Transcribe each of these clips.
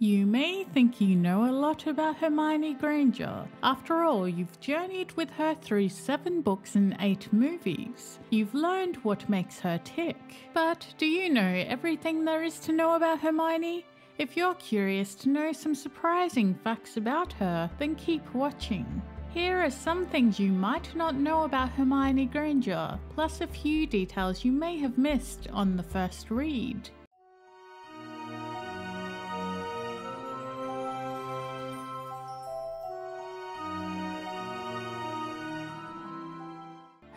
You may think you know a lot about Hermione Granger. After all, you've journeyed with her through 7 books and 8 movies. You've learned what makes her tick. But do you know everything there is to know about Hermione? If you're curious to know some surprising facts about her, then keep watching. Here are some things you might not know about Hermione Granger, plus a few details you may have missed on the first read.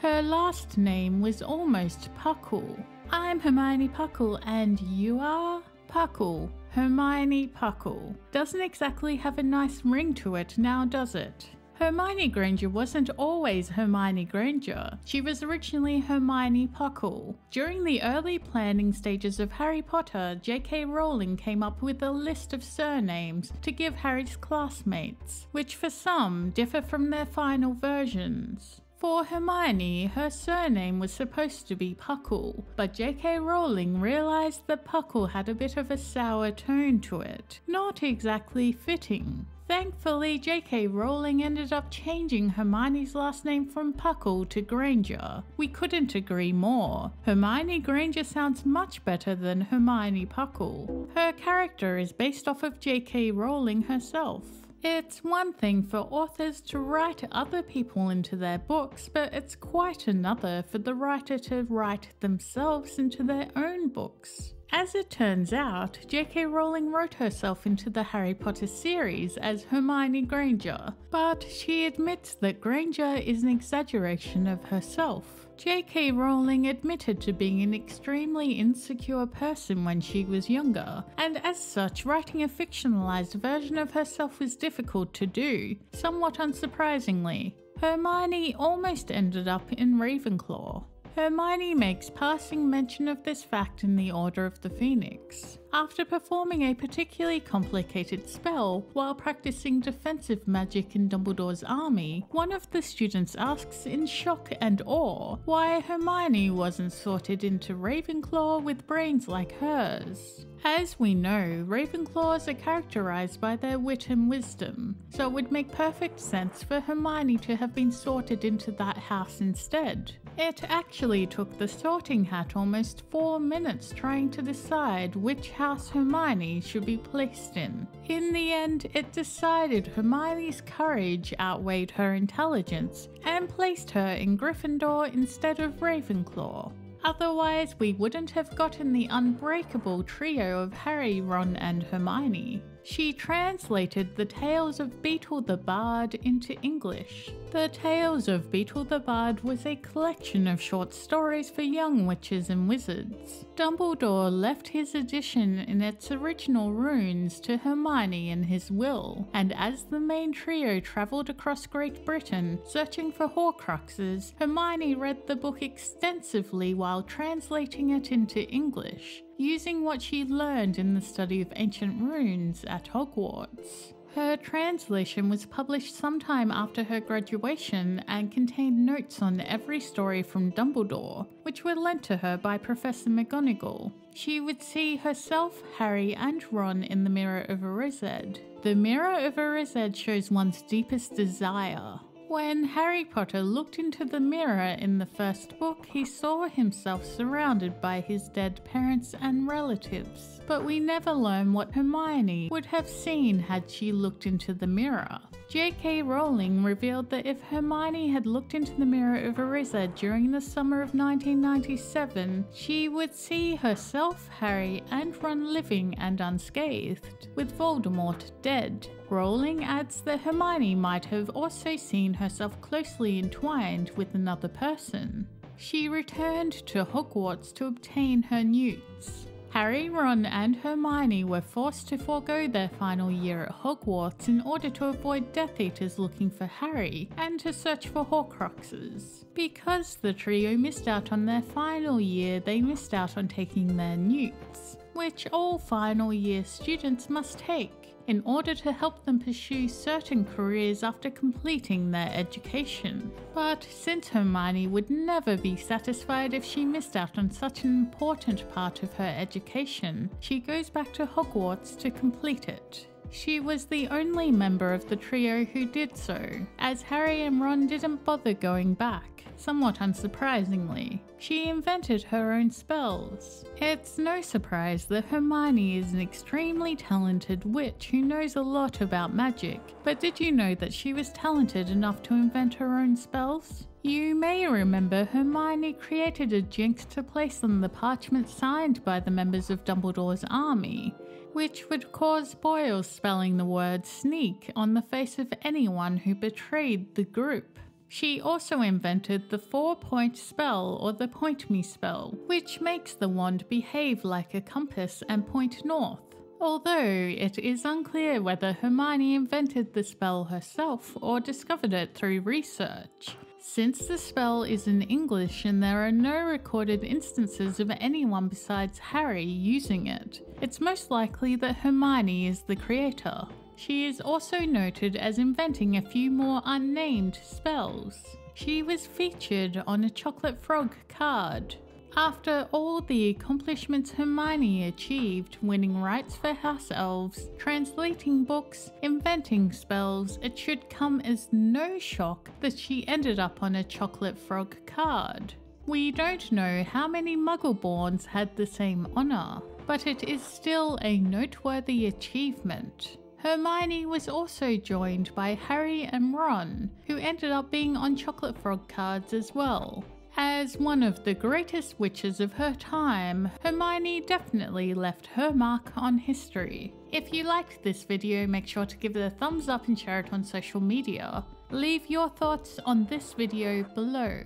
Her last name was almost Puckle. I'm Hermione Puckle and you are? Puckle. Hermione Puckle. Doesn't exactly have a nice ring to it now, does it? Hermione Granger wasn't always Hermione Granger. She was originally Hermione Puckle. During the early planning stages of Harry Potter, JK Rowling came up with a list of surnames to give Harry's classmates, which for some differ from their final versions. For Hermione, her surname was supposed to be Puckle, but JK Rowling realised that Puckle had a bit of a sour tone to it, not exactly fitting. Thankfully, JK Rowling ended up changing Hermione's last name from Puckle to Granger. We couldn't agree more. Hermione Granger sounds much better than Hermione Puckle. Her character is based off of JK Rowling herself. It's one thing for authors to write other people into their books, but it's quite another for the writer to write themselves into their own books. As it turns out, JK Rowling wrote herself into the Harry Potter series as Hermione Granger, but she admits that Granger is an exaggeration of herself. JK Rowling admitted to being an extremely insecure person when she was younger, and as such, writing a fictionalized version of herself was difficult to do, somewhat unsurprisingly. Hermione almost ended up in Ravenclaw. Hermione makes passing mention of this fact in the Order of the Phoenix. After performing a particularly complicated spell while practicing defensive magic in Dumbledore's army, one of the students asks in shock and awe why Hermione wasn't sorted into Ravenclaw with brains like hers. As we know, Ravenclaws are characterized by their wit and wisdom, so it would make perfect sense for Hermione to have been sorted into that house instead. It actually took the sorting hat almost 4 minutes trying to decide which house Hermione should be placed in. In the end, it decided Hermione's courage outweighed her intelligence and placed her in Gryffindor instead of Ravenclaw. Otherwise, we wouldn't have gotten the unbreakable trio of Harry, Ron and Hermione. She translated the Tales of Beetle Debarred into English. The Tales of Beetle Debarred was a collection of short stories for young witches and wizards. Dumbledore left his edition in its original runes to Hermione in his will, and as the main trio travelled across Great Britain searching for Horcruxes, Hermione read the book extensively while translating it into English, using what she learned in the study of ancient runes at Hogwarts. Her translation was published sometime after her graduation and contained notes on every story from Dumbledore, which were lent to her by Professor McGonagall. She would see herself, Harry and Ron in the Mirror of Erised. The Mirror of Erised shows one's deepest desire. When Harry Potter looked into the mirror in the first book, he saw himself surrounded by his dead parents and relatives. But we never learn what Hermione would have seen had she looked into the mirror. JK Rowling revealed that if Hermione had looked into the Mirror of Erised during the summer of 1997, she would see herself, Harry, and Ron living and unscathed, with Voldemort dead. Rowling adds that Hermione might have also seen herself closely entwined with another person. She returned to Hogwarts to obtain her newts. Harry, Ron and Hermione were forced to forego their final year at Hogwarts in order to avoid Death Eaters looking for Harry and to search for Horcruxes. Because the trio missed out on their final year, they missed out on taking their newts. which all final year students must take in order to help them pursue certain careers after completing their education. But since Hermione would never be satisfied if she missed out on such an important part of her education, she goes back to Hogwarts to complete it. She was the only member of the trio who did so, as Harry and Ron didn't bother going back, somewhat unsurprisingly. She invented her own spells. It's no surprise that Hermione is an extremely talented witch who knows a lot about magic, but did you know that she was talented enough to invent her own spells? You may remember Hermione created a jinx to place on the parchment signed by the members of Dumbledore's army, which would cause boils spelling the word sneak on the face of anyone who betrayed the group. She also invented the 4-point spell, or the Point Me spell, which makes the wand behave like a compass and point north. Although it is unclear whether Hermione invented the spell herself or discovered it through research. Since the spell is in English and there are no recorded instances of anyone besides Harry using it, it's most likely that Hermione is the creator. She is also noted as inventing a few more unnamed spells. She was featured on a chocolate frog card. After all the accomplishments Hermione achieved, winning rights for house elves, translating books, inventing spells, it should come as no shock that she ended up on a chocolate frog card. We don't know how many Muggleborns had the same honour, but it is still a noteworthy achievement. Hermione was also joined by Harry and Ron, who ended up being on chocolate frog cards as well. As one of the greatest witches of her time, Hermione definitely left her mark on history. If you liked this video, make sure to give it a thumbs up and share it on social media. Leave your thoughts on this video below.